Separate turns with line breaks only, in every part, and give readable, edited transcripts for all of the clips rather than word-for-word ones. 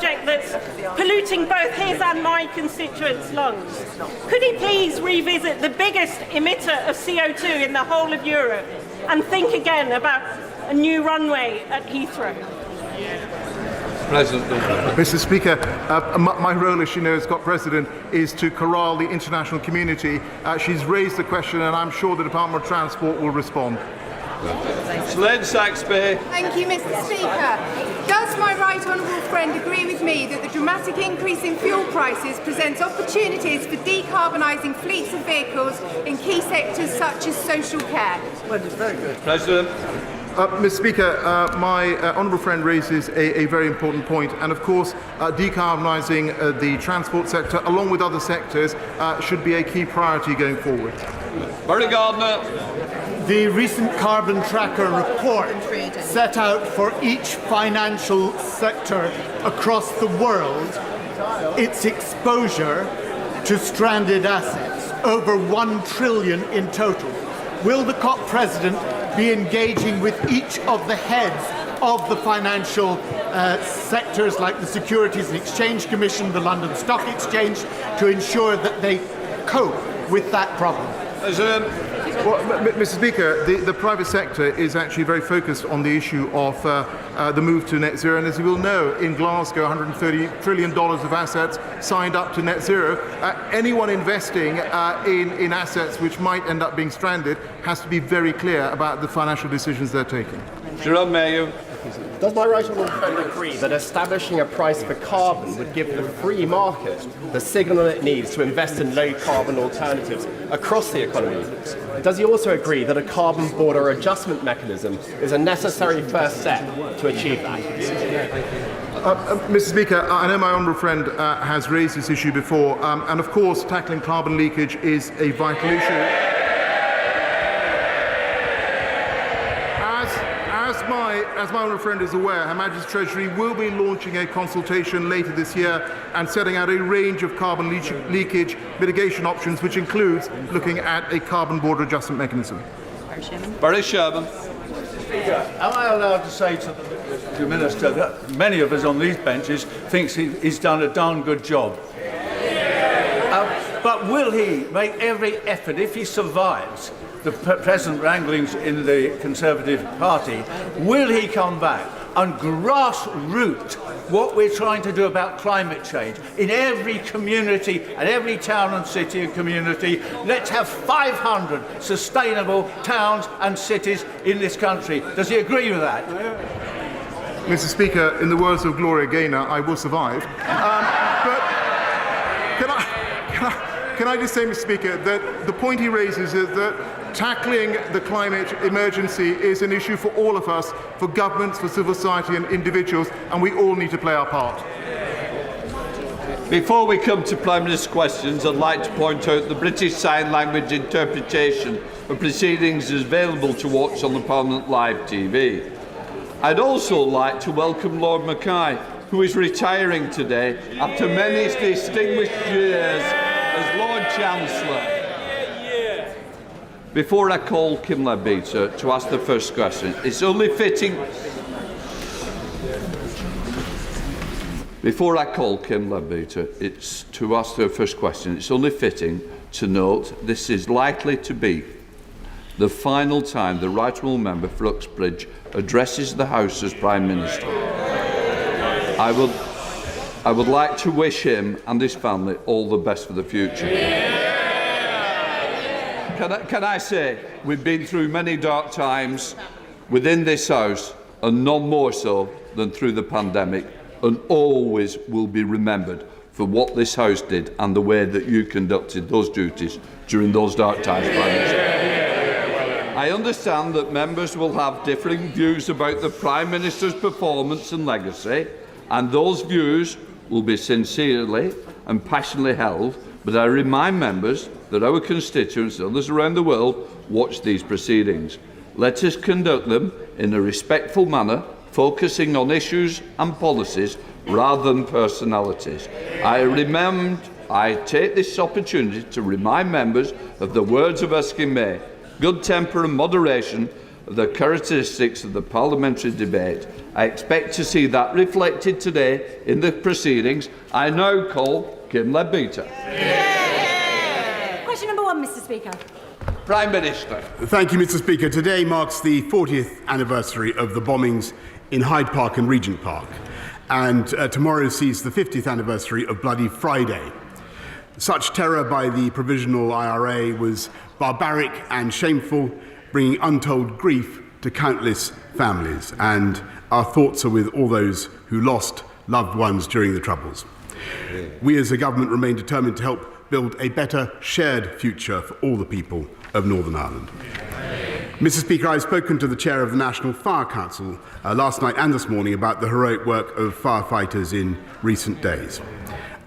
subject that's polluting both his and my constituents' lungs. Could he please revisit the biggest emitter of CO2 in the whole of Europe and think again about a new runway at Heathrow?
President.
Mr. Speaker, my role, as you know, as COP President, is to corral the international community. She's raised the question, and I'm sure the Department of Transport will respond.
Sled Saxby.
Thank you, Mr. Speaker. Does my right honourable friend agree with me that the dramatic increase in fuel prices presents opportunities for decarbonising fleets of vehicles in key sectors such as social care?
Very good. President.
Mr. Speaker, my honourable friend raises a very important point, and of course decarbonising the transport sector along with other sectors should be a key priority going forward.
Murray Gardner.
The recent Carbon Tracker report set out for each financial sector across the world its exposure to stranded assets, over 1 trillion in total. Will the COP President be engaging with each of the heads of the financial sectors like the Securities and Exchange Commission, the London Stock Exchange, to ensure that they cope with that problem?
Well, Mr. Speaker, the private sector is actually very focused on the issue of the move to net zero, and as you will know, in Glasgow, $130 trillion of assets signed up to net zero. Anyone investing in assets which might end up being stranded has to be very clear about the financial decisions they're taking.
Jerome Mayo.
Does my right honourable friend agree that establishing a price for carbon would give the free market the signal it needs to invest in low-carbon alternatives across the economy? Does he also agree that a carbon border adjustment mechanism is a necessary first step to achieve that?
Mr. Speaker, I know my honourable friend has raised this issue before, and of course tackling carbon leakage is a vital issue. As my honourable friend is aware, Her Majesty's Treasury will be launching a consultation later this year and setting out a range of carbon leakage mitigation options, which includes looking at a carbon border adjustment mechanism.
Boris Johnson.
Am I allowed to say to the Minister that many of us on these benches think he's done a darn good job? But will he make every effort, if he survives the present wranglings in the Conservative Party, will he come back and grassroot what we're trying to do about climate change in every community and every town and city and community? Let's have 500 sustainable towns and cities in this country. Does he agree with that?
Mr. Speaker, in the words of Gloria Gaynor, I will survive. But can I just say, Mr. Speaker, that the point he raises is that tackling the climate emergency is an issue for all of us, for governments, for civil society and individuals, and we all need to play our part.
Before we come to Prime Minister's questions, I'd like to point out the British Sign Language interpretation of proceedings is available to watch on the Parliament Live TV. I'd also like to welcome Lord Mackay, who is retiring today after many distinguished years as Lord Chancellor. Before I call Kim Leadbeater to ask the first question, it's only fitting. Before I call Kim Leadbeater, it's to ask her first question. It's only fitting to note this is likely to be the final time the Right Honourable Member for Uxbridge addresses the House as Prime Minister. I would like to wish him and his family all the best for the future. Can I say, we've been through many dark times within this House, and none more so than through the pandemic, and always will be remembered for what this House did and the way that you conducted those duties during those dark times, Prime Minister. I understand that members will have differing views about the Prime Minister's performance and legacy, and those views will be sincerely and passionately held, but I remind members that our constituents and others around the world watch these proceedings. Let us conduct them in a respectful manner, focusing on issues and policies rather than personalities. I take this opportunity to remind members of the words of Erskine May. Good temper and moderation of the characteristics of the parliamentary debate. I expect to see that reflected today in the proceedings. I now call Kim Leadbeater.
Question number 1, Mr. Speaker.
Prime Minister.
Thank you, Mr. Speaker. Today marks the 40th anniversary of the bombings in Hyde Park and Regent Park, and tomorrow sees the 50th anniversary of Bloody Friday. Such terror by the provisional IRA was barbaric and shameful, bringing untold grief to countless families, and our thoughts are with all those who lost loved ones during the Troubles. We as a government remain determined to help build a better shared future for all the people of Northern Ireland. Mr. Speaker, I've spoken to the chair of the National Fire Council last night and this morning about the heroic work of firefighters in recent days.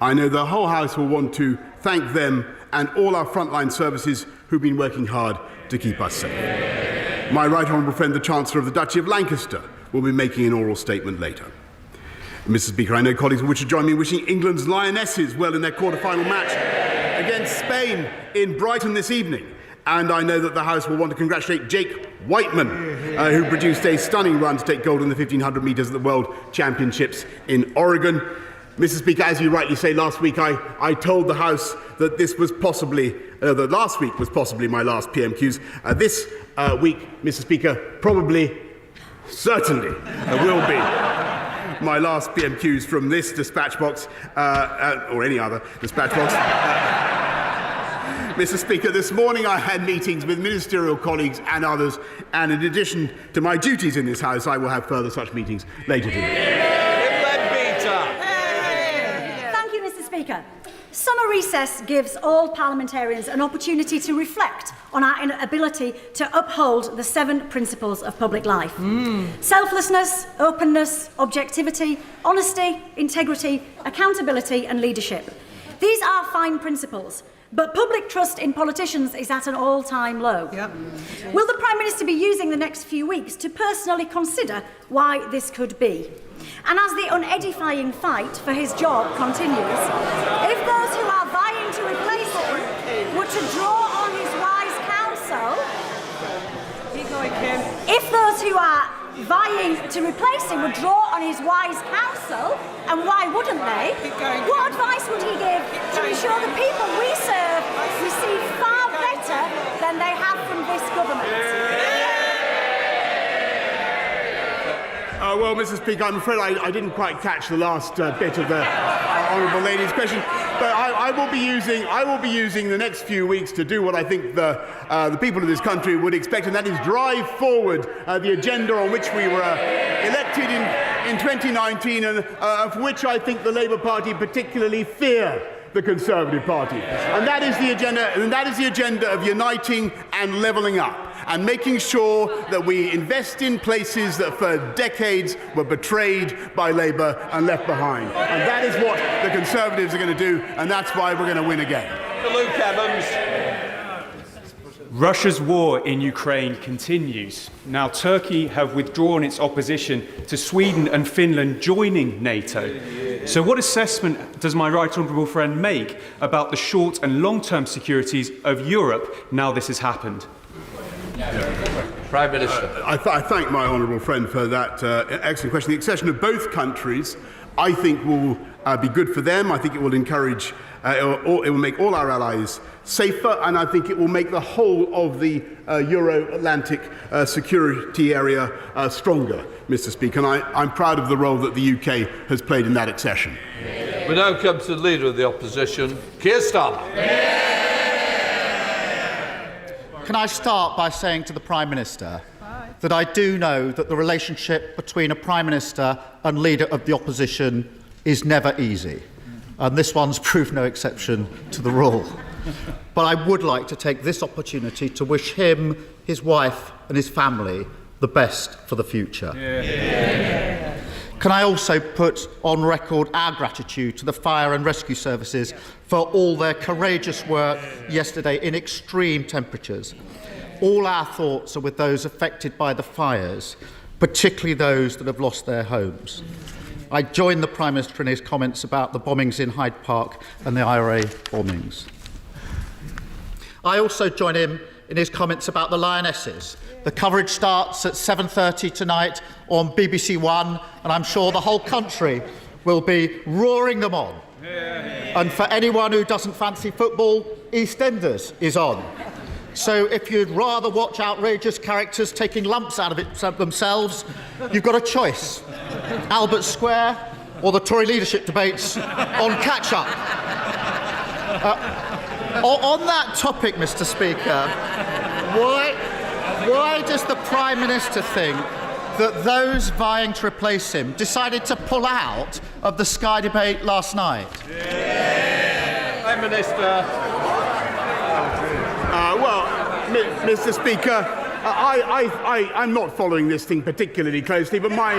I know the whole House will want to thank them and all our frontline services who've been working hard to keep us safe. My right honourable friend, the Chancellor of the Duchy of Lancaster, will be making an oral statement later. Mr. Speaker, I know colleagues will wish to join me in wishing England's Lionesses well in their quarter-final match against Spain in Brighton this evening. And I know that the House will want to congratulate Jake Whiteman, who produced a stunning run to take gold in the 1,500 metres at the World Championships in Oregon. Mr. Speaker, as you rightly say, last week I told the House that this was possibly, that last week was possibly my last PMQs. This week, Mr. Speaker, probably, certainly will be my last PMQs from this dispatch box, or any other dispatch box. Mr. Speaker, this morning I had meetings with ministerial colleagues and others, and in addition to my duties in this House, I will have further such meetings later today.
Thank you, Mr. Speaker. Summer recess gives all parliamentarians an opportunity to reflect on our inability to uphold the 7 principles of public life. Selflessness, openness, objectivity, honesty, integrity, accountability and leadership. These are fine principles, but public trust in politicians is at an all-time low. Will the Prime Minister be using the next few weeks to personally consider why this could be? And as the unedifying fight for his job continues, if those who are vying to replace him were to draw on his wise counsel, if those who are vying to replace him would draw on his wise counsel, and why wouldn't they? What advice would he give to ensure the people we serve receive far better than they have from this government?
Well, Mr. Speaker, I'm afraid I didn't quite catch the last bit of the honourable lady's question, but I will be using the next few weeks to do what I think the people of this country would expect, and that is drive forward the agenda on which we were elected in 2019, and for which I think the Labour Party particularly fear the Conservative Party. And that is the agenda of uniting and levelling up, and making sure that we invest in places that for decades were betrayed by Labour and left behind. And that is what the Conservatives are going to do, and that's why we're going to win again.
Luke Evans.
Russia's war in Ukraine continues. Now, Turkey have withdrawn its opposition to Sweden and Finland joining NATO. So what assessment does my right honourable friend make about the short and long-term securities of Europe now this has happened?
Prime Minister.
I thank my honourable friend for that excellent question. The accession of both countries, I think, will be good for them. I think it will encourage, it will make all our allies safer, and I think it will make the whole of the Euro-Atlantic security area stronger, Mr. Speaker. And I'm proud of the role that the UK has played in that accession.
We now come to the Leader of the Opposition, Keir Starmer.
Can I start by saying to the Prime Minister that I do know that the relationship between a Prime Minister and Leader of the Opposition is never easy, and this one's proved no exception to the rule. But I would like to take this opportunity to wish him, his wife and his family the best for the future. Can I also put on record our gratitude to the fire and rescue services for all their courageous work yesterday in extreme temperatures. All our thoughts are with those affected by the fires, particularly those that have lost their homes. I join the Prime Minister in his comments about the bombings in Hyde Park and the IRA bombings. I also join him in his comments about the Lionesses. The coverage starts at 7:30 tonight on BBC One, and I'm sure the whole country will be roaring them on. And for anyone who doesn't fancy football, EastEnders is on. So if you'd rather watch outrageous characters taking lumps out of it themselves, you've got a choice. Albert Square or the Tory leadership debates on catch-up. On that topic, Mr. Speaker, why does the Prime Minister think that those vying to replace him decided to pull out of the Sky debate last night?
Prime Minister.
Mr. Speaker, I'm not following this thing particularly closely, but my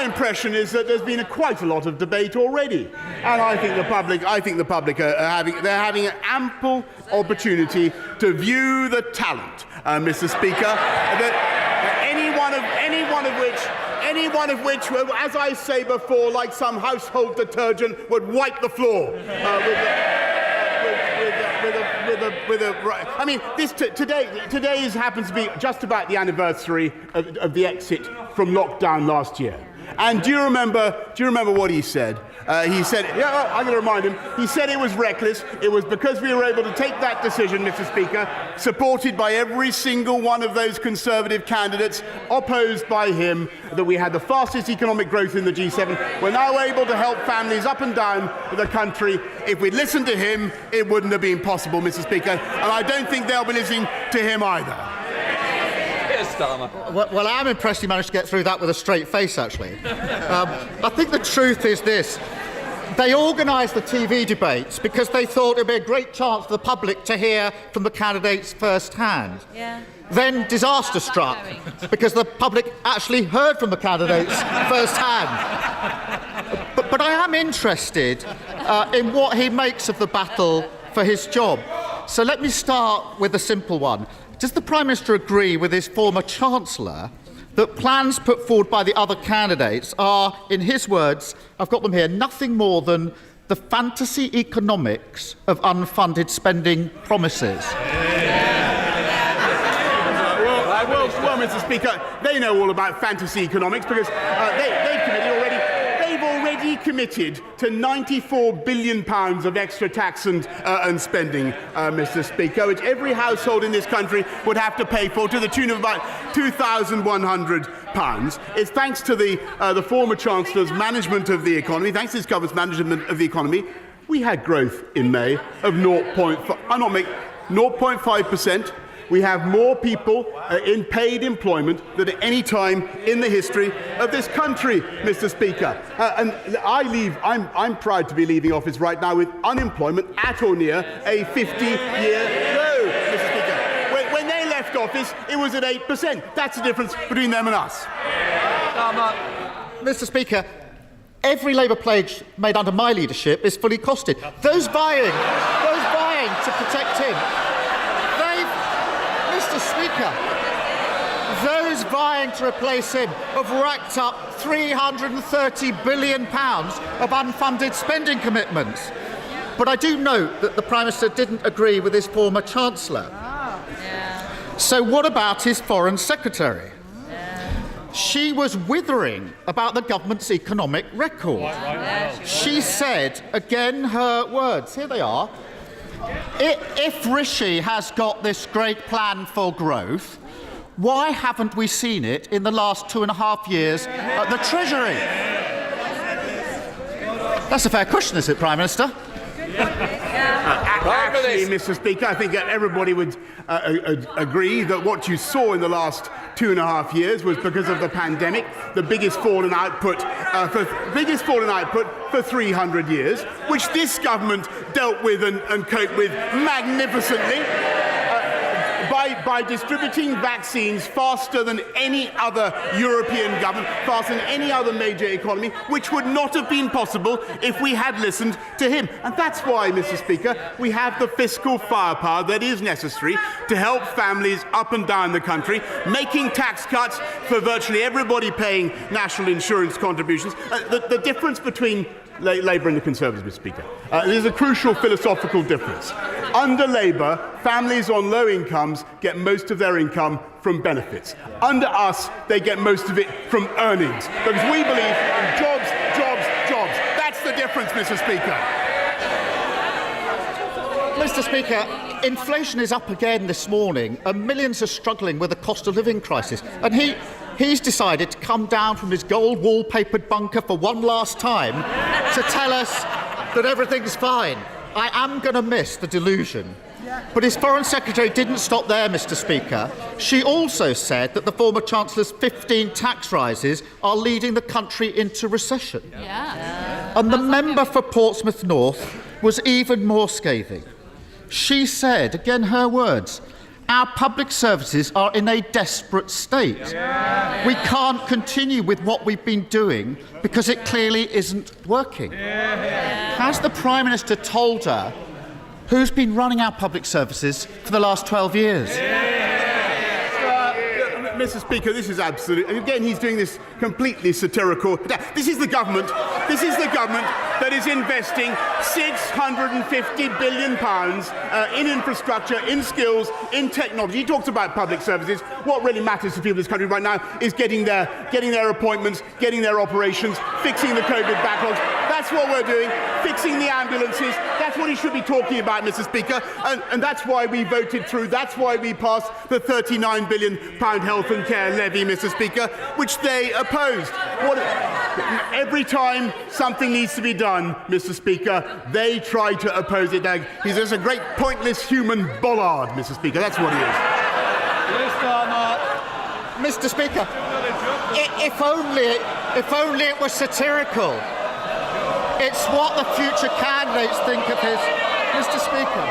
impression is that there's been quite a lot of debate already, and I think the public are having an ample opportunity to view the talent, Mr. Speaker, that any one of which, as I say before, like some household detergent, would wipe the floor I mean, today happens to be just about the anniversary of the exit from lockdown last year. And do you remember what he said? He said, I'm going to remind him, he said it was reckless. It was because we were able to take that decision, Mr. Speaker, supported by every single one of those Conservative candidates, opposed by him, that we had the fastest economic growth in the G7. We're now able to help families up and down the country. If we'd listened to him, it wouldn't have been possible, Mr. Speaker. And I don't think they'll be listening to him either.
Well, I'm impressed he managed to get through that with a straight face, actually. I think the truth is this. They organised the TV debates because they thought it would be a great chance for the public to hear from the candidates firsthand. Yeah. Then disaster struck because the public actually heard from the candidates firsthand. But I am interested in what he makes of the battle for his job. So let me start with a simple one. Does the Prime Minister agree with his former Chancellor that plans put forward by the other candidates are, in his words, I've got them here, nothing more than the fantasy economics of unfunded spending promises?
Well, Mr. Speaker, they know all about fantasy economics because they've already committed to £94 billion of extra tax and spending, Mr. Speaker, which every household in this country would have to pay for to the tune of about £2,100. It's thanks to the former Chancellor's management of the economy, thanks to his government's management of the economy, we had growth in May of 0.5%. We have more people in paid employment than at any time in the history of this country, Mr. Speaker. And I'm proud to be leaving office right now with unemployment at or near a 50-year low, Mr. Speaker. When they left office, it was at 8%. That's the difference between them and us.
Mr. Speaker, every Labour pledge made under my leadership is fully costed. Those vying to protect him, Mr. Speaker, those vying to replace him have racked up £330 billion of unfunded spending commitments. But I do note that the Prime Minister didn't agree with his former Chancellor. So what about his Foreign Secretary? She was withering about the government's economic record. She said, again, her words, here they are, if Rishi has got this great plan for growth, why haven't we seen it in the last 2.5 years at the Treasury? That's a fair question, is it, Prime Minister?
Actually, Mr. Speaker, I think everybody would agree that what you saw in the last 2.5 years was because of the pandemic, the biggest fall in output for 300 years, which this government dealt with and coped with magnificently by distributing vaccines faster than any other European government, faster than any other major economy, which would not have been possible if we had listened to him. And that's why, Mr. Speaker, we have the fiscal firepower that is necessary to help families up and down the country, making tax cuts for virtually everybody paying national insurance contributions. The difference between Labour and the Conservatives, Mr. Speaker. There's a crucial philosophical difference. Under Labour, families on low incomes get most of their income from benefits. Under us, they get most of it from earnings. Because we believe in jobs, jobs, jobs. That's the difference, Mr. Speaker.
Mr. Speaker, inflation is up again this morning, and millions are struggling with the cost of living crisis. And he's decided to come down from his gold wallpapered bunker for one last time to tell us that everything's fine. I am going to miss the delusion. But his Foreign Secretary didn't stop there, Mr. Speaker. She also said that the former Chancellor's 15 tax rises are leading the country into recession. And the member for Portsmouth North was even more scathing. She said, again her words, our public services are in a desperate state. We can't continue with what we've been doing because it clearly isn't working. Has the Prime Minister told her who's been running our public services for the last 12 years?
Mr. Speaker, this is absolute. And again, he's doing this completely satirical. This is the government that is investing £650 billion in infrastructure, in skills, in technology. He talks about public services. What really matters to people in this country right now is getting their appointments, getting their operations, fixing the COVID backlogs. That's what we're doing, fixing the ambulances. That's what he should be talking about, Mr. Speaker. And that's why we voted through, that's why we passed the £39 billion health and care levy, Mr. Speaker, which they opposed. Every time something needs to be done, Mr. Speaker, they try to oppose it. He's just a great pointless human bollard, Mr. Speaker. That's what he is.
Mr. Speaker, if only it was satirical. It's what the future candidates think of his... Mr. Speaker.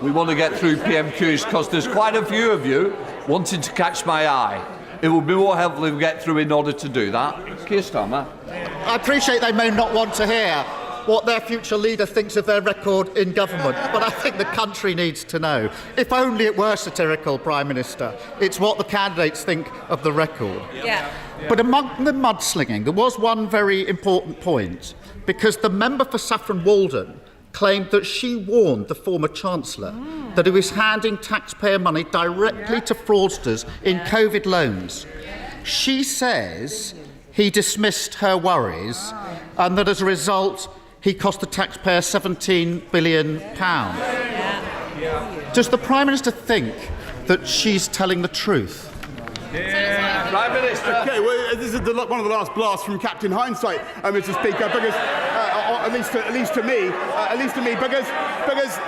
We want to get through PMQs because there's quite a few of you wanting to catch my eye. It will be more helpful if we get through in order to do that. Keir Starmer.
I appreciate they may not want to hear what their future leader thinks of their record in government, but I think the country needs to know. If only it were satirical, Prime Minister. It's what the candidates think of the record. But among the mudslinging, there was one very important point, because the member for Saffron Walden claimed that she warned the former Chancellor that he was handing taxpayer money directly to fraudsters in COVID loans. She says he dismissed her worries and that as a result he cost the taxpayer £17 billion. Does the Prime Minister think that she's telling the truth?
Prime Minister.
Okay, well, this is one of the last blasts from Captain Hindsight, Mr. Speaker, because at least to me, because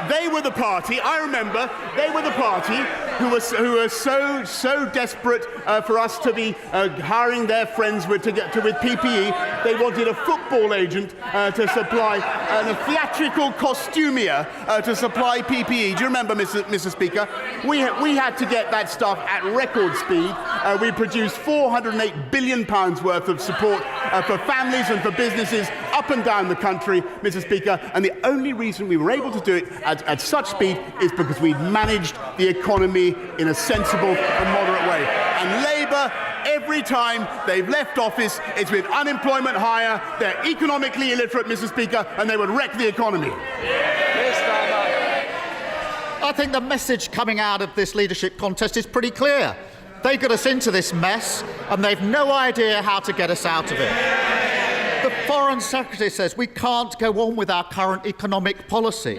they were the party. I remember they were the party who were so desperate for us to be hiring their friends with PPE. They wanted a football agent to supply and a theatrical costumier to supply PPE. Do you remember, Mr. Speaker? We had to get that stuff at record speed. We produced £408 billion worth of support for families and for businesses up and down the country, Mr. Speaker, and the only reason we were able to do it at such speed is because we managed the economy in a sensible and moderate way. And Labour, every time they've left office, it's with unemployment higher, they're economically illiterate, Mr. Speaker, and they would wreck the economy.
I think the message coming out of this leadership contest is pretty clear. They got us into this mess, and they've no idea how to get us out of it. The Foreign Secretary says we can't go on with our current economic policy.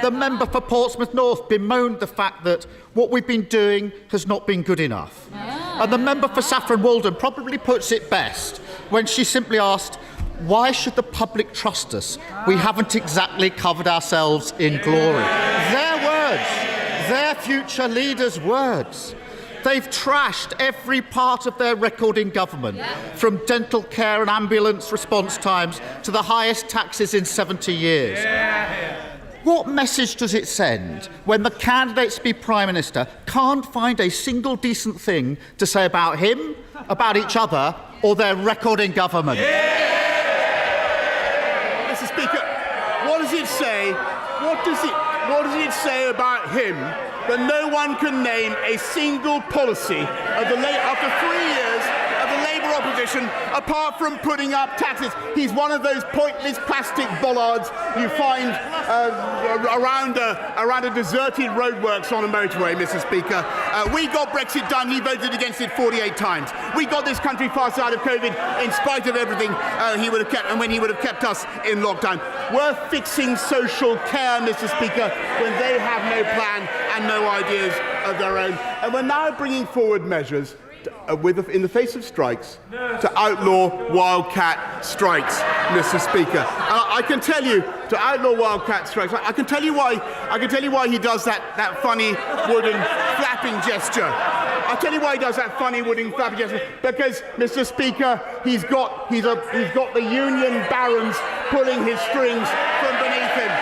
The member for Portsmouth North bemoaned the fact that what we've been doing has not been good enough. And the member for Saffron Walden probably puts it best when she simply asked, why should the public trust us? We haven't exactly covered ourselves in glory. Their words, their future leaders' words. They've trashed every part of their record in government, from dental care and ambulance response times to the highest taxes in 70 years. What message does it send when the candidates to be Prime Minister can't find a single decent thing to say about him, about each other, or their record in government?
Mr. Speaker, what does it say? What does it say about him that no one can name a single policy after 3 years of the Labour opposition, apart from putting up taxes. He's one of those pointless plastic bollards you find around a deserted roadworks on a motorway, Mr. Speaker. We got Brexit done. He voted against it 48 times. We got this country fast out of COVID in spite of everything he would have kept, and when he would have kept us in lockdown. We're fixing social care, Mr. Speaker, when they have no plan and no ideas of their own. And we're now bringing forward measures in the face of strikes to outlaw wildcat strikes, Mr. Speaker. I can tell you to outlaw wildcat strikes. I can tell you why he does that funny wooden flapping gesture. I'll tell you why he does that funny wooden flapping gesture. Because, Mr. Speaker, he's got the union barons pulling his strings from beneath him.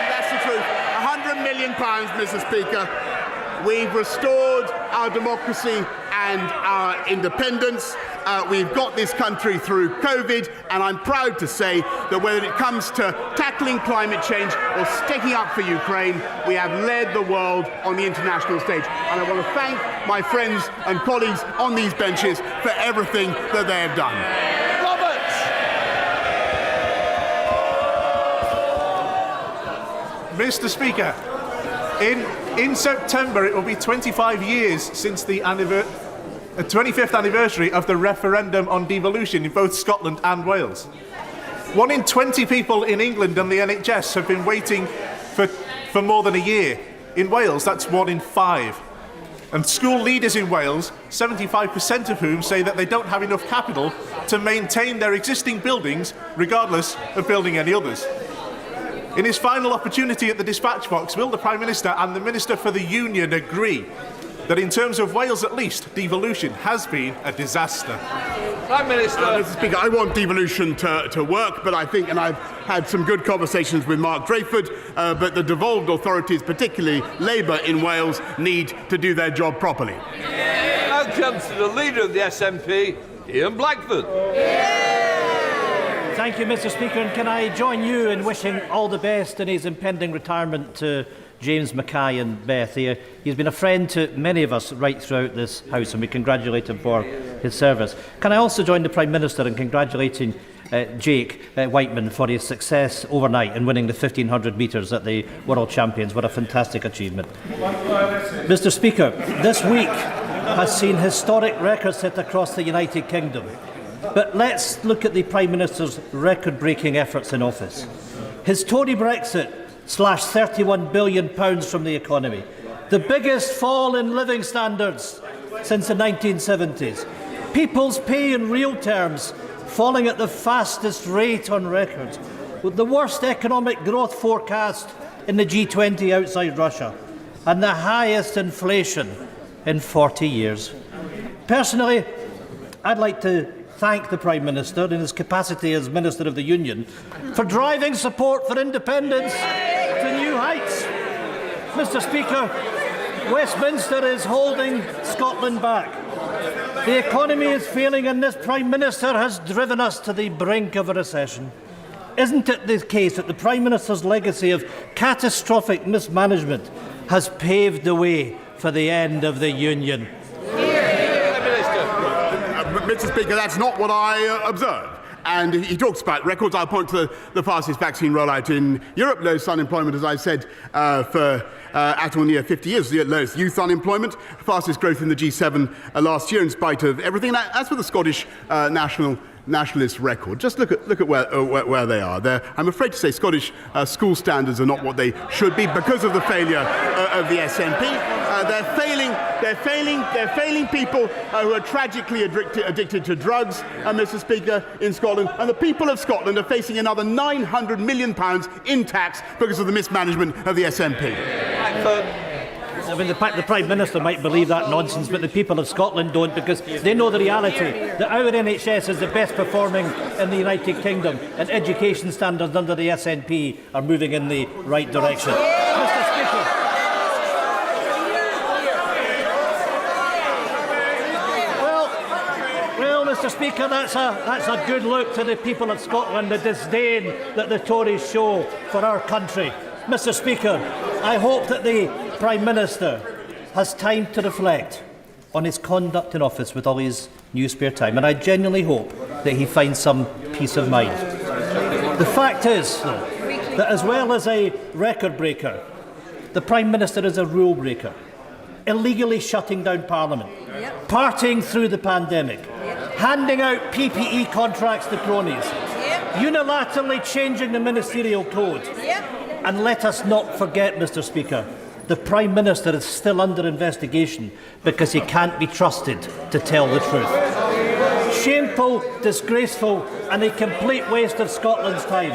That's the truth. £100 million, Mr. Speaker. We've restored our democracy and our independence. We've got this country through COVID, and I'm proud to say that whether it comes to tackling climate change or sticking up for Ukraine, we have led the world on the international stage. And I want to thank my friends and colleagues on these benches for everything that they have done.
Mr. Speaker, in September it will be 25 years since the 25th anniversary of the referendum on devolution in both Scotland and Wales. 1 in 20 people in England and the NHS have been waiting for more than a year. In Wales, that's 1 in 5. And school leaders in Wales, 75% of whom say that they don't have enough capital to maintain their existing buildings, regardless of building any others. In his final opportunity at the dispatch box, will the Prime Minister and the Minister for the Union agree that in terms of Wales at least, devolution has been a disaster?
Prime Minister.
Mr. Speaker, I want devolution to work, but I think, and I've had some good conversations with Mark Drayford, but the devolved authorities, particularly Labour in Wales, need to do their job properly.
Now comes to the leader of the SNP, Ian Blackford.
Thank you, Mr. Speaker, and can I join you in wishing all the best in his impending retirement to James Mackay and Beth. He's been a friend to many of us right throughout this House, and we congratulate him for his service. Can I also join the Prime Minister in congratulating Jake Whiteman for his success overnight in winning the 1500 metres at the World Champions? What a fantastic achievement. Mr. Speaker, this week has seen historic records set across the United Kingdom. But let's look at the Prime Minister's record-breaking efforts in office. His Tory Brexit slashed £31 billion from the economy, the biggest fall in living standards since the 1970s. People's pay in real terms falling at the fastest rate on record, with the worst economic growth forecast in the G20 outside Russia, and the highest inflation in 40 years. Personally, I'd like to thank the Prime Minister in his capacity as Minister of the Union for driving support for independence to new heights. Mr. Speaker, Westminster is holding Scotland back. The economy is failing, and this Prime Minister has driven us to the brink of a recession. Isn't it the case that the Prime Minister's legacy of catastrophic mismanagement has paved the way for the end of the Union?
Mr. Speaker, that's not what I observed. And he talks about records. I'll point to the fastest vaccine rollout in Europe, lowest unemployment, as I said, for at or near 50 years, the lowest youth unemployment, fastest growth in the G7 last year in spite of everything. As for the Scottish nationalist record, just look at where they are. I'm afraid to say Scottish school standards are not what they should be because of the failure of the SNP. They're failing people who are tragically addicted to drugs, Mr. Speaker, in Scotland. And the people of Scotland are facing another £900 million in tax because of the mismanagement of the SNP.
I mean, the Prime Minister might believe that nonsense, but the people of Scotland don't, because they know the reality that our NHS is the best performing in the United Kingdom, and education standards under the SNP are moving in the right direction. Mr. Speaker, Mr. Speaker, that's a good look to the people of Scotland, the disdain that the Tories show for our country. Mr. Speaker, I hope that the Prime Minister has time to reflect on his conduct in office with all his new spare time, and I genuinely hope that he finds some peace of mind. The fact is, though, that as well as a record breaker, the Prime Minister is a rule breaker, illegally shutting down Parliament, partying through the pandemic, handing out PPE contracts to cronies, unilaterally changing the ministerial code. And let us not forget, Mr. Speaker, the Prime Minister is still under investigation because he can't be trusted to tell the truth. Shameful, disgraceful, and a complete waste of Scotland's time.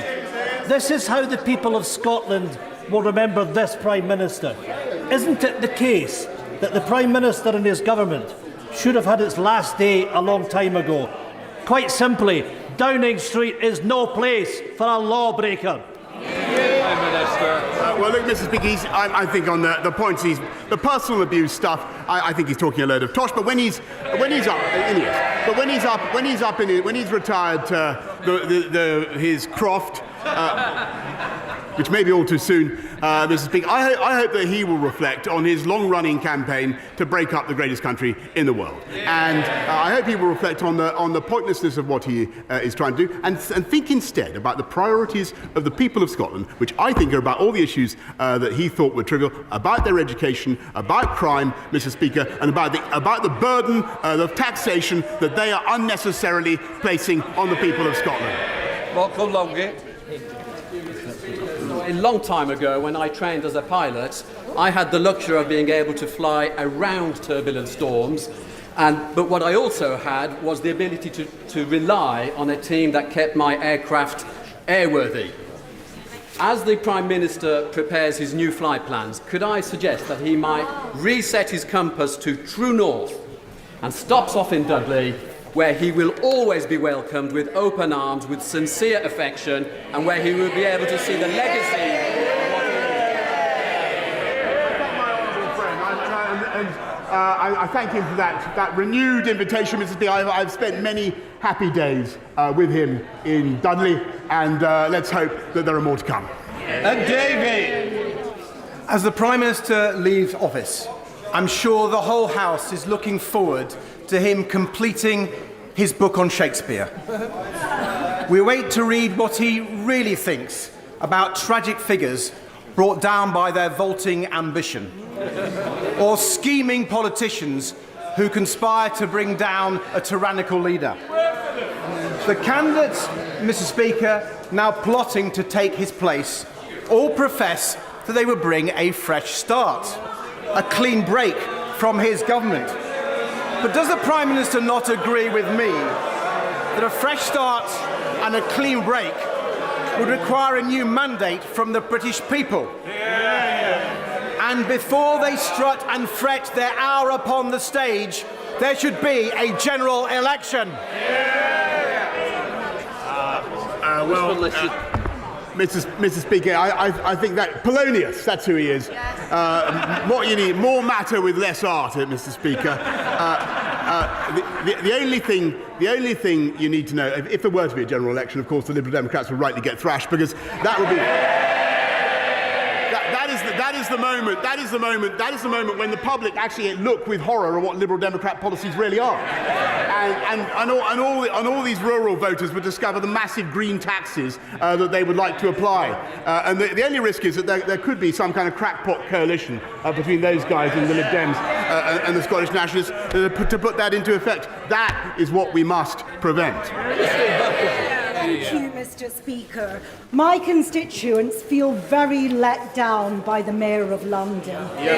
This is how the people of Scotland will remember this Prime Minister. Isn't it the case that the Prime Minister and his government should have had its last day a long time ago? Quite simply, Downing Street is no place for a lawbreaker.
Well, look, Mr. Speaker, I think on the points the personal abuse stuff, I think he's talking a load of tosh. But when he's retired to his croft, which may be all too soon, Mr. Speaker, I hope that he will reflect on his long-running campaign to break up the greatest country in the world. And I hope he will reflect on the pointlessness of what he is trying to do and think instead about the priorities of the people of Scotland, which I think are about all the issues that he thought were trivial, about their education, about crime, Mr. Speaker, and about the burden of taxation that they are unnecessarily placing on the people of Scotland.
Welcome, Longit. A long time ago, when I trained as a pilot, I had the luxury of being able to fly around turbulent storms, but what I also had was the ability to rely on a team that kept my aircraft airworthy. As the Prime Minister prepares his new flight plans, could I suggest that he might reset his compass to true north and stops off in Dudley, where he will always be welcomed with open arms, with sincere affection, and where he will be able to see the legacy.
I thank him for that renewed invitation, Mr. Speaker. I've spent many happy days with him in Dudley, and let's hope that there are more to come.
And David!
As the Prime Minister leaves office, I'm sure the whole House is looking forward to him completing his book on Shakespeare. We wait to read what he really thinks about tragic figures brought down by their vaulting ambition, or scheming politicians who conspire to bring down a tyrannical leader. The candidates, Mr. Speaker, now plotting to take his place, all profess that they will bring a fresh start, a clean break from his government. But does the Prime Minister not agree with me that a fresh start and a clean break would require a new mandate from the British people? And before they strut and fret their hour upon the stage, there should be a general election.
Mr. Speaker, I think that Polonius, that's who he is. What you need, more matter with less art, Mr. Speaker. The only thing you need to know, if there were to be a general election, of course, the Liberal Democrats would rightly get thrashed, because that would be. That is the moment when the public actually look with horror at what Liberal Democrat policies really are, and all these rural voters would discover the massive green taxes that they would like to apply, and the only risk is that there could be some kind of crackpot coalition between those guys and the Lib Dems and the Scottish Nationalists to put that into effect. That is what we must prevent.
Thank you, Mr. Speaker. My constituents feel very let down by the Mayor of London. He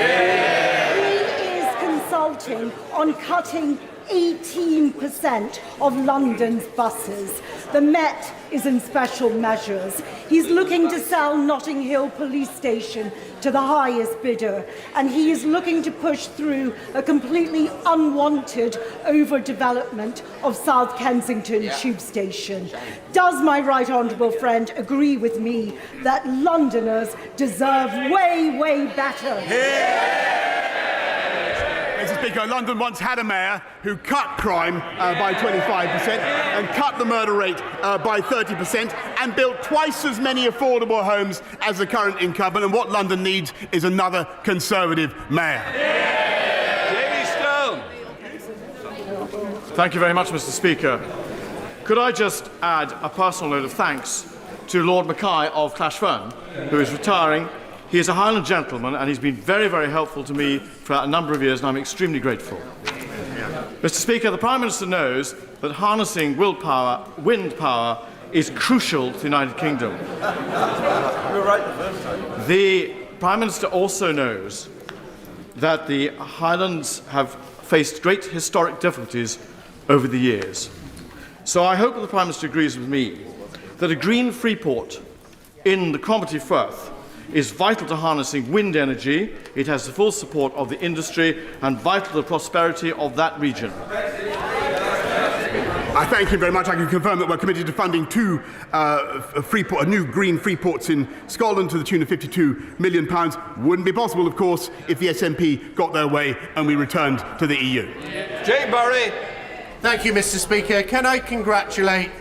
is consulting on cutting 18% of London's buses. The Met is in special measures. He's looking to sell Notting Hill Police Station to the highest bidder, and he is looking to push through a completely unwanted overdevelopment of South Kensington Tube Station. Does my right honourable friend agree with me that Londoners deserve way, way better?
Mr. Speaker, London once had a mayor who cut crime by 25% and cut the murder rate by 30% and built twice as many affordable homes as the current incumbent, and what London needs is another Conservative mayor.
Thank you very much, Mr. Speaker. Could I just add a personal note of thanks to Lord Mackay of Clashfern, who is retiring. He is a Highland gentleman and he's been very, very helpful to me for a number of years and I'm extremely grateful. Mr. Speaker, the Prime Minister knows that harnessing wind power, is crucial to the United Kingdom. The Prime Minister also knows that the Highlands have faced great historic difficulties over the years. So I hope that the Prime Minister agrees with me that a green free port in the Cromarty Firth is vital to harnessing wind energy. It has the full support of the industry and vital to the prosperity of that region.
I thank you very much. I can confirm that we're committed to funding two new green free ports in Scotland to the tune of £52 million. Wouldn't be possible, of course, if the SNP got their way and we returned to the EU.
Jay Barry.
Thank you, Mr. Speaker. Can I congratulate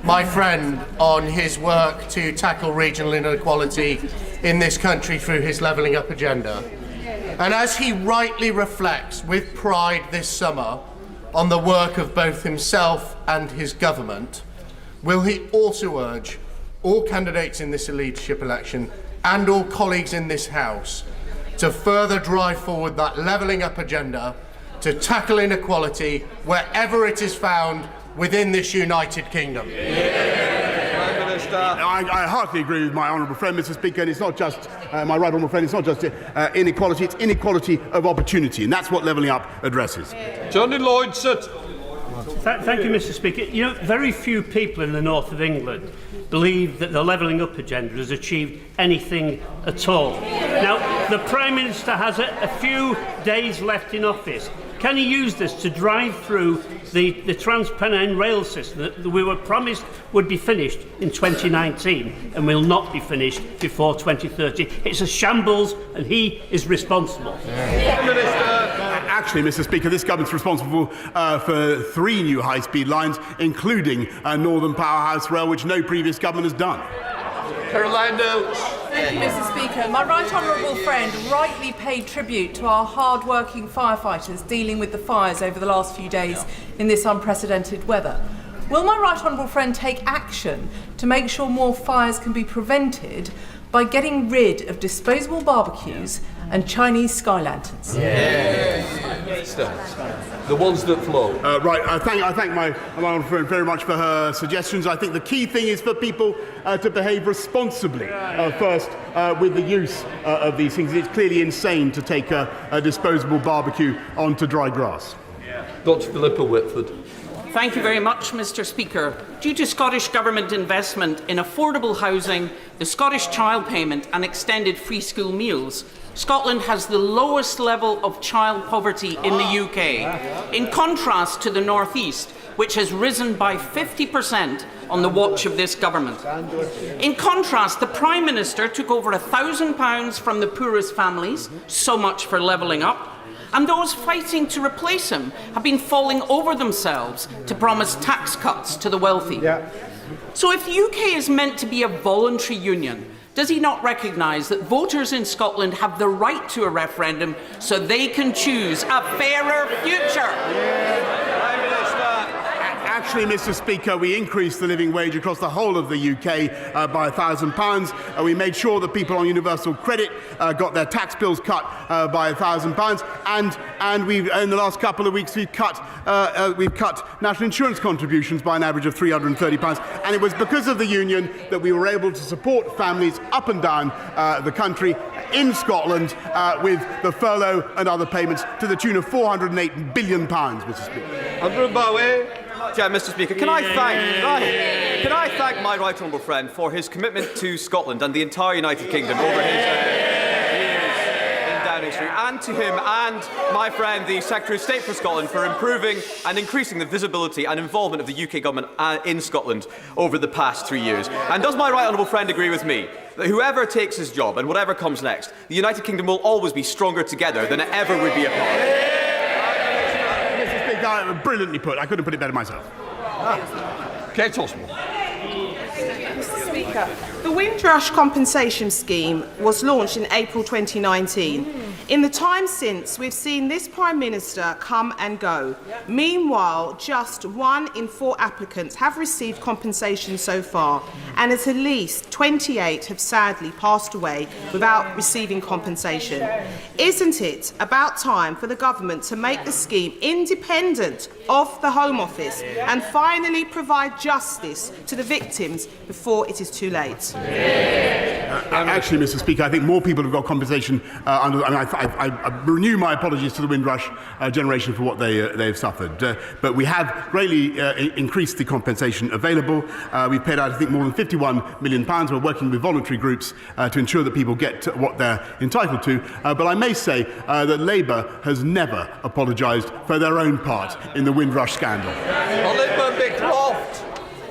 my friend on his work to tackle regional inequality in this country through his levelling up agenda? And as he rightly reflects with pride this summer on the work of both himself and his government, will he also urge all candidates in this leadership election and all colleagues in this House to further drive forward that levelling up agenda to tackle inequality wherever it is found within this United Kingdom?
I heartily agree with my honourable friend, Mr. Speaker, and it's not just my right honourable friend. It's not just inequality; it's inequality of opportunity, and that's what levelling up addresses.
Johnny Lloyd, sit.
Thank you, Mr. Speaker. You know, very few people in the north of England believe that the levelling up agenda has achieved anything at all. Now, the Prime Minister has a few days left in office. Can he use this to drive through the Trans-Pennine rail system that we were promised would be finished in 2019 and will not be finished before 2030? It's a shambles and he is responsible.
Actually, Mr. Speaker, this government's responsible for 3 new high-speed lines, including Northern Powerhouse Rail, which no previous government has done.
Caroline Dale.
Thank you, Mr. Speaker. My right honourable friend rightly paid tribute to our hard-working firefighters dealing with the fires over the last few days in this unprecedented weather. Will my right honourable friend take action to make sure more fires can be prevented by getting rid of disposable barbecues and Chinese sky lanterns?
The ones that flow.
Right, I thank my honourable friend very much for her suggestions. I think the key thing is for people to behave responsibly first with the use of these things. It's clearly insane to take a disposable barbecue onto dry grass.
Dr. Philippa Whitford.
Thank you very much, Mr. Speaker. Due to Scottish Government investment in affordable housing, the Scottish child payment and extended free school meals, Scotland has the lowest level of child poverty in the UK, in contrast to the North East, which has risen by 50% on the watch of this government. In contrast, the Prime Minister took over £1,000 from the poorest families, so much for levelling up, and those fighting to replace him have been falling over themselves to promise tax cuts to the wealthy. So if the UK is meant to be a voluntary union, does he not recognise that voters in Scotland have the right to a referendum so they can choose a fairer future?
Actually, Mr. Speaker, we increased the living wage across the whole of the UK by £1,000. We made sure that people on universal credit got their tax bills cut by £1,000, and we've in the last couple of weeks we've cut national insurance contributions by an average of £330. And it was because of the union that we were able to support families up and down the country in Scotland with the furlough and other payments to the tune of £408 billion, Mr. Speaker.
Andrew Bowie.
Mr. Speaker, can I thank my right honourable friend for his commitment to Scotland and the entire United Kingdom over his years in Downing Street, and to him and my friend, the Secretary of State for Scotland, for improving and increasing the visibility and involvement of the UK government in Scotland over the past 3 years. And does my right honourable friend agree with me that whoever takes his job and whatever comes next, the United Kingdom will always be stronger together than it ever would be apart?
Brilliantly put. I couldn't put it better myself.
Kate Osborne.
Mr. Speaker, the Windrush Compensation Scheme was launched in April 2019. In the time since, we've seen this Prime Minister come and go. Meanwhile, just 1 in 4 applicants have received compensation so far, and at least 28 have sadly passed away without receiving compensation. Isn't it about time for the government to make the scheme independent of the Home Office and finally provide justice to the victims before it is too late?
Actually, Mr. Speaker, I think more people have got compensation. I renew my apologies to the Windrush generation for what they've suffered. But we have greatly increased the compensation available. We've paid out, I think, more than £51 million. We're working with voluntary groups to ensure that people get what they're entitled to. But I may say that Labour has never apologised for their own part in the Windrush scandal.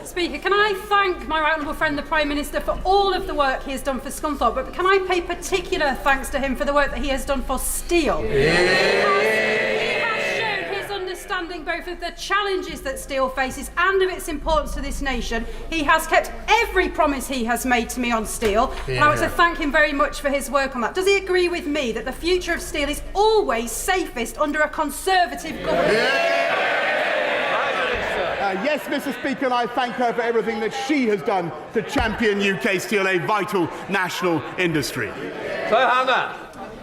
Speaker, can I thank my right honourable friend, the Prime Minister, for all of the work he has done for Scunthorpe, but can I pay particular thanks to him for the work that he has done for steel? He has shown his understanding both of the challenges that steel faces and of its importance to this nation. He has kept every promise he has made to me on steel, and I want to thank him very much for his work on that. Does he agree with me that the future of steel is always safest under a Conservative government?
Yes, Mr. Speaker, and I thank her for everything that she has done to champion UK steel, a vital national industry.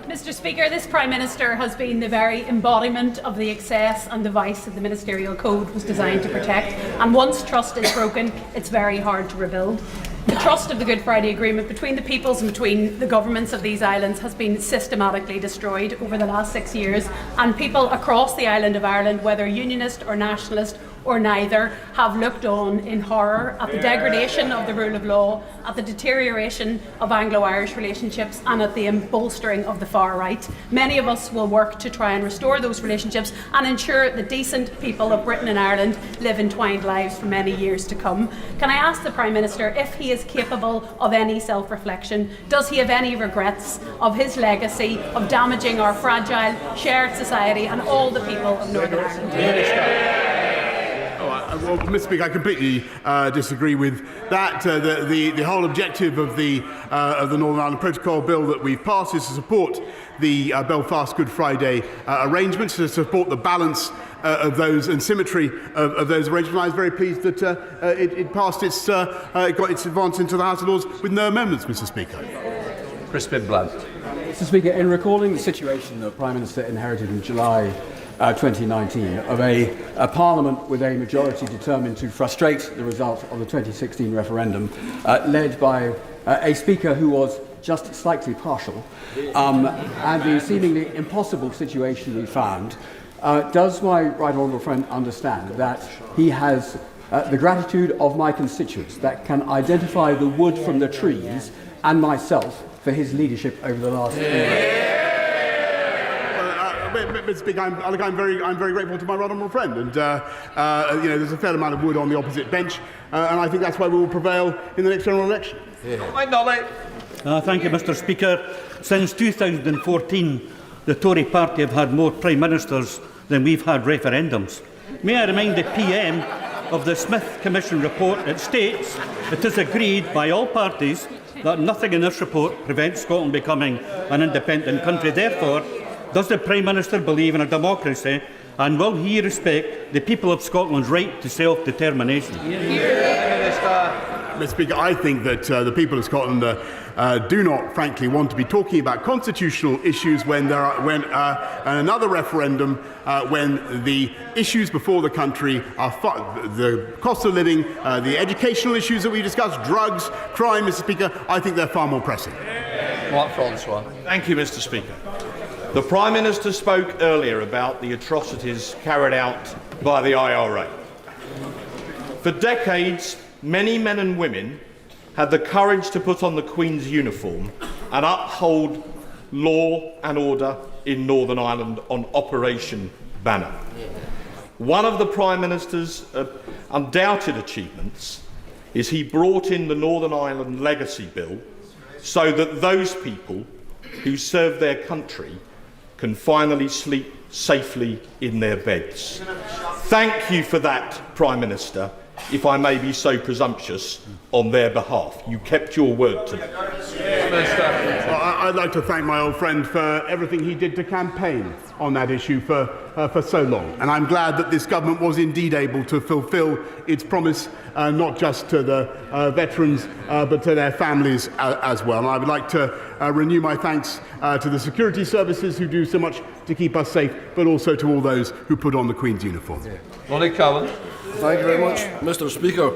Mr. Speaker, this Prime Minister has been the very embodiment of the excess and the vice that the Ministerial Code was designed to protect. And once trust is broken, it's very hard to rebuild. The trust of the Good Friday Agreement between the peoples and between the governments of these islands has been systematically destroyed over the last 6 years, and people across the island of Ireland, whether unionist or nationalist or neither, have looked on in horror at the degradation of the rule of law, at the deterioration of Anglo-Irish relationships, and at the bolstering of the far right. Many of us will work to try and restore those relationships and ensure the decent people of Britain and Ireland live entwined lives for many years to come. Can I ask the Prime Minister if he is capable of any self-reflection? Does he have any regrets of his legacy of damaging our fragile, shared society and all the people of Northern Ireland?
Well, Mr. Speaker, I completely disagree with that. The whole objective of the Northern Ireland Protocol Bill that we've passed is to support the Belfast Good Friday arrangements, to support the balance of those and symmetry of those arrangements. I was very pleased that it passed it got its advance into the House of Lords with no amendments, Mr. Speaker.
Crispin Blunt. Mr. Speaker, in recalling the situation the Prime Minister inherited in July 2019 of a Parliament with a majority determined to frustrate the result of the 2016 referendum, led by a Speaker who was just slightly partial, and the seemingly impossible situation we found, does my right honourable friend understand that he has the gratitude of my constituents that can identify the wood from the trees and myself for his leadership over the last 4 years?
Mr. Speaker, I'm very grateful to my right honourable friend, and there's a fair amount of wood on the opposite bench, and I think that's why we will prevail in the next general election.
Thank you, Mr. Speaker. Since 2014, the Tory party have had more Prime Ministers than we've had referendums. May I remind the PM of the Smith Commission report? It states it is agreed by all parties that nothing in this report prevents Scotland becoming an independent country. Therefore, does the Prime Minister believe in a democracy, and will he respect the people of Scotland's right to self-determination?
Mr. Speaker, I think that the people of Scotland do not, frankly, want to be talking about constitutional issues when another referendum, when the issues before the country are the cost of living, the educational issues that we discussed, drugs, crime, Mr. Speaker. I think they're far more pressing.
Francois.
Thank you, Mr. Speaker. The Prime Minister spoke earlier about the atrocities carried out by the IRA. For decades, many men and women had the courage to put on the Queen's uniform and uphold law and order in Northern Ireland on Operation Banner. One of the Prime Minister's undoubted achievements is he brought in the Northern Ireland Legacy Bill so that those people who serve their country can finally sleep safely in their beds. Thank you for that, Prime Minister. if I may be so presumptuous, on their behalf. You kept your word to them.
Well, I'd like to thank my old friend for everything he did to campaign on that issue for so long. And I'm glad that this government was indeed able to fulfil its promise, not just to the veterans, but to their families as well. And I would like to renew my thanks to the security services who do so much to keep us safe, but also to all those who put on the Queen's uniform.
Lonnie Cowan.
Thank you very much, Mr. Speaker.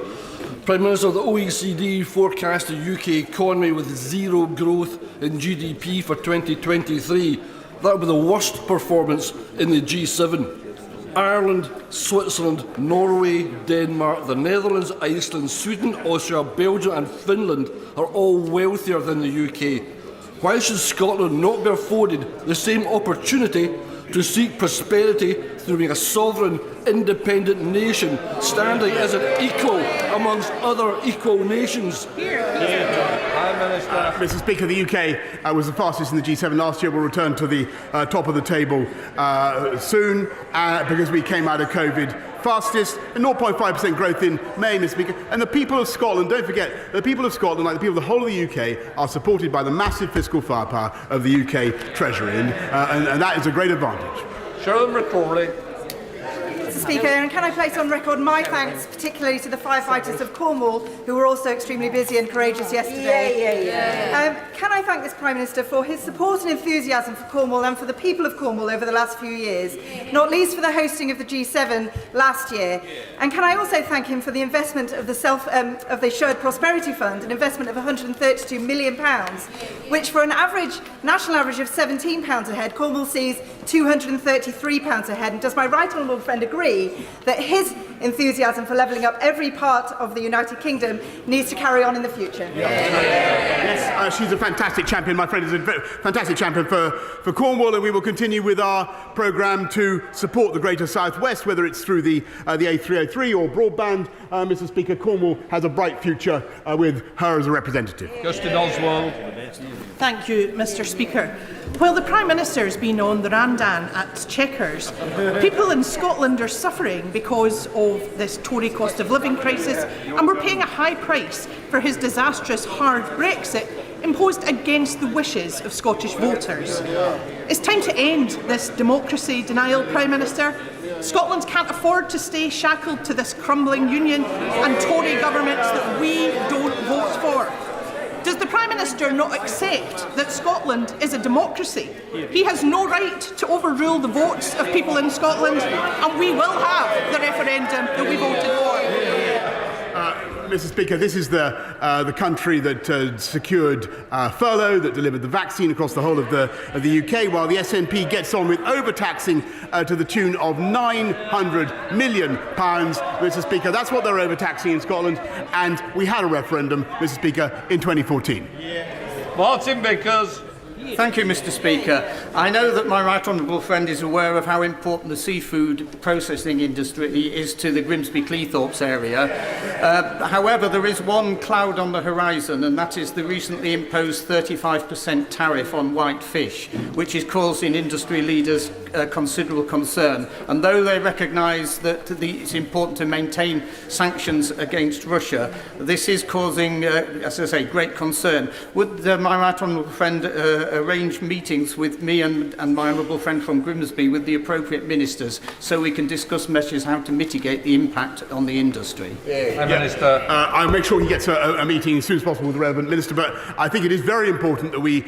Prime Minister, the OECD forecast the UK economy with zero growth in GDP for 2023. That would be the worst performance in the G7. Ireland, Switzerland, Norway, Denmark, the Netherlands, Iceland, Sweden, Austria, Belgium and Finland are all wealthier than the UK. Why should Scotland not be afforded the same opportunity to seek prosperity through being a sovereign, independent nation, standing as an equal amongst other equal nations?
Mr. Speaker, the UK was the fastest in the G7 last year. We'll return to the top of the table soon because we came out of COVID fastest, 0.5% growth in May, Mr. Speaker. And the people of Scotland, don't forget, the people of Scotland, like the people of the whole of the UK, are supported by the massive fiscal firepower of the UK Treasury, and that is a great advantage.
Sharon McCrawley.
Mr. Speaker, and can I place on record my thanks particularly to the firefighters of Cornwall, who were also extremely busy and courageous yesterday. Can I thank this Prime Minister for his support and enthusiasm for Cornwall and for the people of Cornwall over the last few years, not least for the hosting of the G7 last year. And can I also thank him for the investment of the Shared Prosperity Fund, an investment of £132 million, which for an national average of £17 a head, Cornwall sees £233 a head. And does my right honourable friend agree that his enthusiasm for levelling up every part of the United Kingdom needs to carry on in the future?
Yes, she's a fantastic champion. My friend is a fantastic champion for Cornwall, and we will continue with our programme to support the Greater South West, whether it's through the A303 or broadband. Mr. Speaker, Cornwall has a bright future with her as a representative.
Justin Oswald.
Thank you, Mr. Speaker. While the Prime Minister has been on the Randan at Chequers, people in Scotland are suffering because of this Tory cost of living crisis, and we're paying a high price for his disastrous hard Brexit imposed against the wishes of Scottish voters. It's time to end this democracy denial, Prime Minister. Scotland can't afford to stay shackled to this crumbling union and Tory governments that we don't vote for. Does the Prime Minister not accept that Scotland is a democracy? He has no right to overrule the votes of people in Scotland, and we will have the referendum that we voted for.
Mr. Speaker, this is the country that secured furlough, that delivered the vaccine across the whole of the UK, while the SNP gets on with overtaxing to the tune of £900 million. Mr. Speaker, that's what they're overtaxing in Scotland, and we had a referendum, Mr. Speaker, in 2014.
Martin Vickers.
Thank you, Mr. Speaker. I know that my right honourable friend is aware of how important the seafood processing industry is to the Grimsby-Cleethorpes area. However, there is one cloud on the horizon, and that is the recently imposed 35% tariff on white fish, which is causing industry leaders considerable concern. And though they recognise that it's important to maintain sanctions against Russia, this is causing, as I say, great concern. Would my right honourable friend arrange meetings with me and my honourable friend from Grimsby with the appropriate ministers so we can discuss measures how to mitigate the impact on the industry?
Minister.
I'll make sure he gets a meeting as soon as possible with the relevant minister, but I think it is very important that we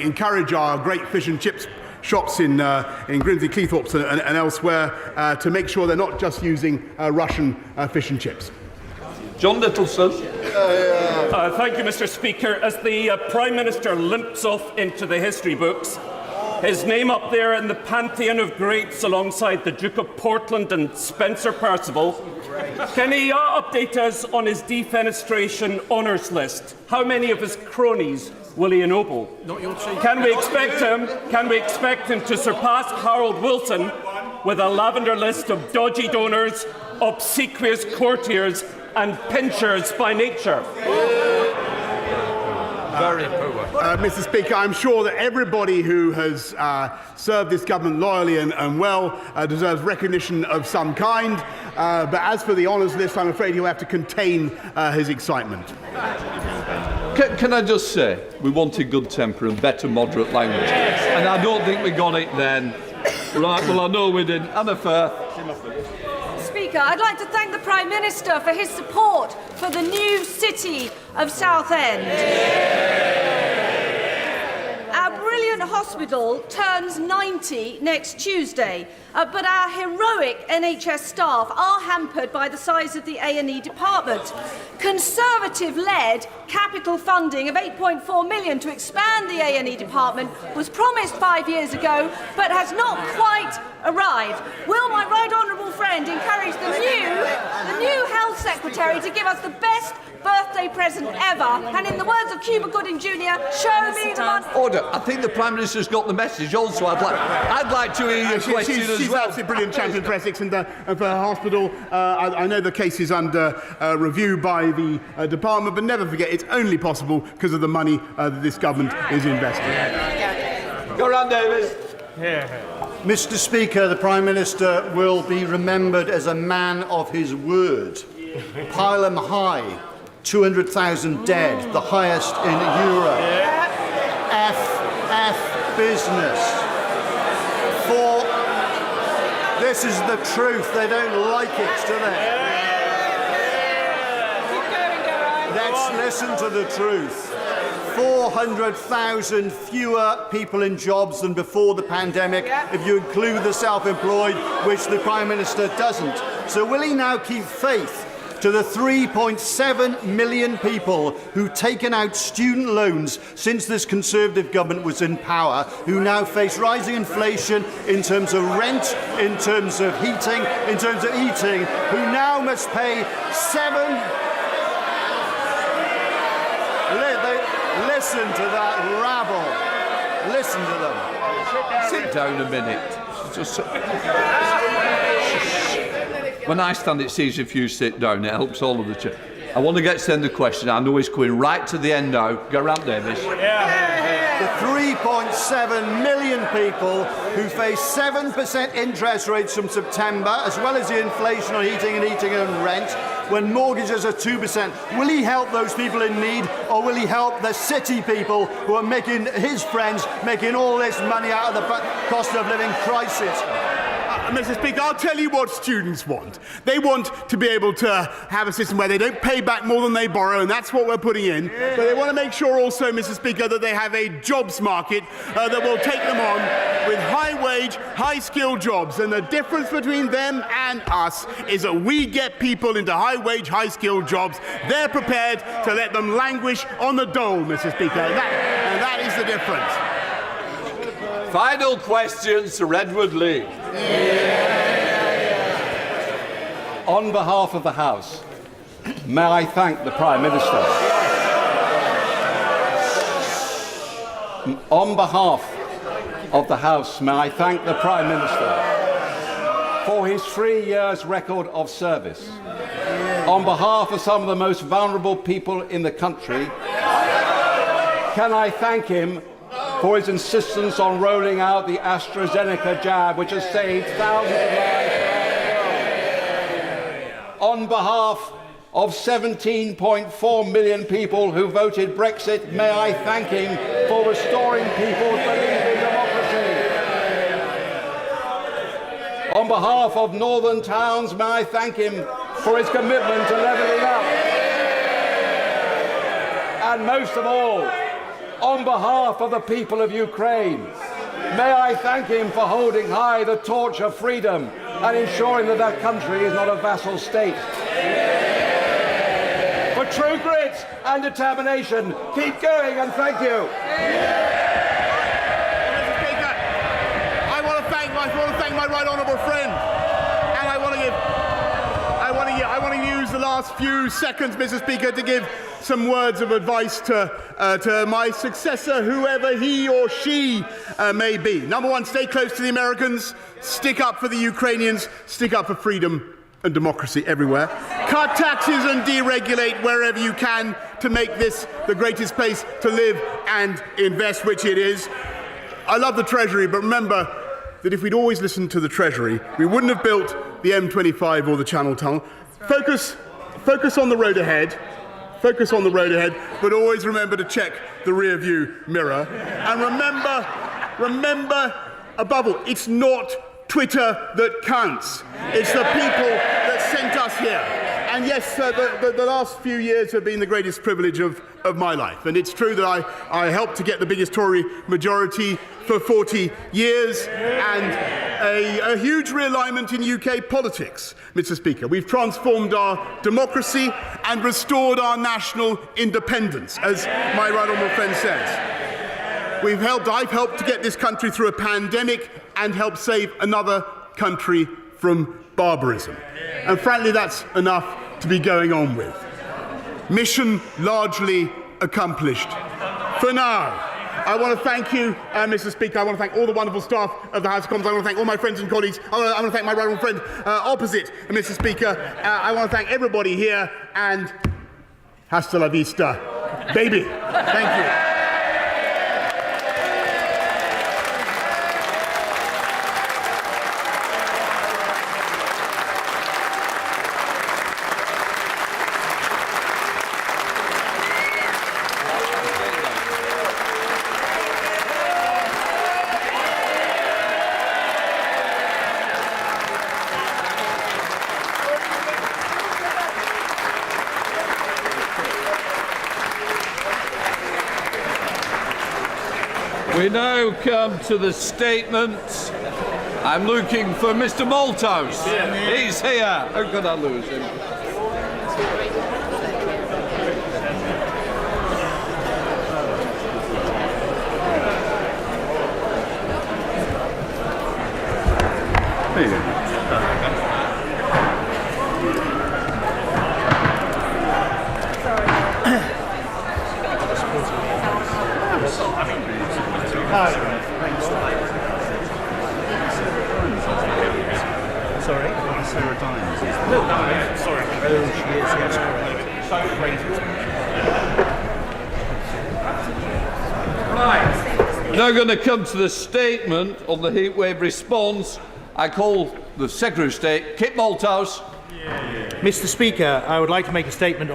encourage our great fish and chips shops in Grimsby, Cleethorpes and elsewhere to make sure they're not just using Russian fish and chips.
John Littleston.
Thank you, Mr. Speaker. As the Prime Minister limps off into the history books, his name up there in the pantheon of greats alongside the Duke of Portland and Spencer Perceval, can he update us on his defenestration honours list? How many of his cronies will he ennoble? Can we expect him to surpass Harold Wilson with a lavender list of dodgy donors, obsequious courtiers and pinchers by nature?
Very poor.
Mr. Speaker, I'm sure that everybody who has served this government loyally and well deserves recognition of some kind. But as for the honours list, I'm afraid he'll have to contain his excitement.
Can I just say, we wanted good temper and better moderate language. And I don't think we got it then. Right, well, I know we didn't. Anna Firth.
Speaker, I'd like to thank the Prime Minister for his support for the new city of Southend. Our brilliant hospital turns 90 next Tuesday, but our heroic NHS staff are hampered by the size of the A&E department. Conservative-led capital funding of £8.4 million to expand the A&E department was promised 5 years ago, but has not quite arrived. Will my right honourable friend encourage the new Health Secretary to give us the best birthday present ever, and in the words of Cuba Gooding Jr., show me the money.
Order. I think the Prime Minister's got the message also. I'd like to hear your question as well.
She's absolutely brilliant champion for Essex and for her hospital. I know the case is under review by the department, but never forget it's only possible because of the money that this government is investing.
Go around, Davis.
Mr. Speaker, the Prime Minister will be remembered as a man of his word. Pile 'em high, 200,000 dead, the highest in Europe. F business. This is the truth. They don't like it, do they? Let's listen to the truth. 400,000 fewer people in jobs than before the pandemic, if you include the self-employed, which the Prime Minister doesn't. So will he now keep faith to the 3.7 million people who've taken out student loans since this Conservative government was in power, who now face rising inflation in terms of rent, in terms of heating, in terms of eating, who now must pay Listen to that rabble. Listen to them.
Sit down a minute. When I stand, it's easy if you sit down. It helps all of the chairs. I want to get to the question. I know he's going right to the end now. Go around, Davis.
The 3.7 million people who face 7% interest rates from September, as well as the inflation on heating and rent, when mortgages are 2%. Will he help those people in need, or will he help the city people who are making his friends making all this money out of the cost of living crisis?
Mr. Speaker, I'll tell you what students want. They want to be able to have a system where they don't pay back more than they borrow, and that's what we're putting in. But they want to make sure also, Mr. Speaker, that they have a jobs market that will take them on with high-wage, high-skilled jobs. And the difference between them and us is that we get people into high-wage, high-skilled jobs. They're prepared to let them languish on the dole, Mr. Speaker. And that is the difference.
Final question, Sir Edward Lee.
On behalf of the House, may I thank the Prime Minister. On behalf of the House, may I thank the Prime Minister for his 3 years' record of service. On behalf of some of the most vulnerable people in the country, can I thank him for his insistence on rolling out the AstraZeneca jab, which has saved thousands of lives. On behalf of 17.4 million people who voted Brexit, may I thank him for restoring people's belief in democracy. On behalf of northern towns, may I thank him for his commitment to levelling up. And most of all, on behalf of the people of Ukraine, may I thank him for holding high the torch of freedom and ensuring that that country is not a vassal state. For true grit and determination, keep going and thank you.
Mr. Speaker, I want to thank my right honourable friend, and I want to use the last few seconds, Mr. Speaker, to give some words of advice to my successor, whoever he or she may be. Number one, stay close to the Americans, stick up for the Ukrainians, stick up for freedom and democracy everywhere. Cut taxes and deregulate wherever you can to make this the greatest place to live and invest, which it is. I love the Treasury, but remember that if we'd always listened to the Treasury, we wouldn't have built the M25 or the Channel Tunnel. Focus on the road ahead. Focus on the road ahead, but always remember to check the rear-view mirror. And remember, above all, it's not Twitter that counts. It's the people that sent us here. And yes, the last few years have been the greatest privilege of my life. And it's true that I helped to get the biggest Tory majority for 40 years and a huge realignment in UK politics, Mr. Speaker. We've transformed our democracy and restored our national independence, as my right honourable friend says. I've helped to get this country through a pandemic and helped save another country from barbarism. And frankly, that's enough to be going on with. Mission largely accomplished. For now, I want to thank you, Mr. Speaker. I want to thank all the wonderful staff of the House of Commons. I want to thank all my friends and colleagues. I want to thank my right honourable friend opposite, Mr. Speaker. I want to thank everybody here, and hasta la vista, baby. Thank you.
We now come to the statements. I'm looking for Mr. Malthouse. He's here. How could I lose him? There you go.
Sorry? Sarah Dines. No, sorry. Oh, she is, yes. So crazy.
Right. Now going to come to the statement on the heatwave response. I call the Secretary of State, Kit Malthouse.
Mr. Speaker, I would like to make a statement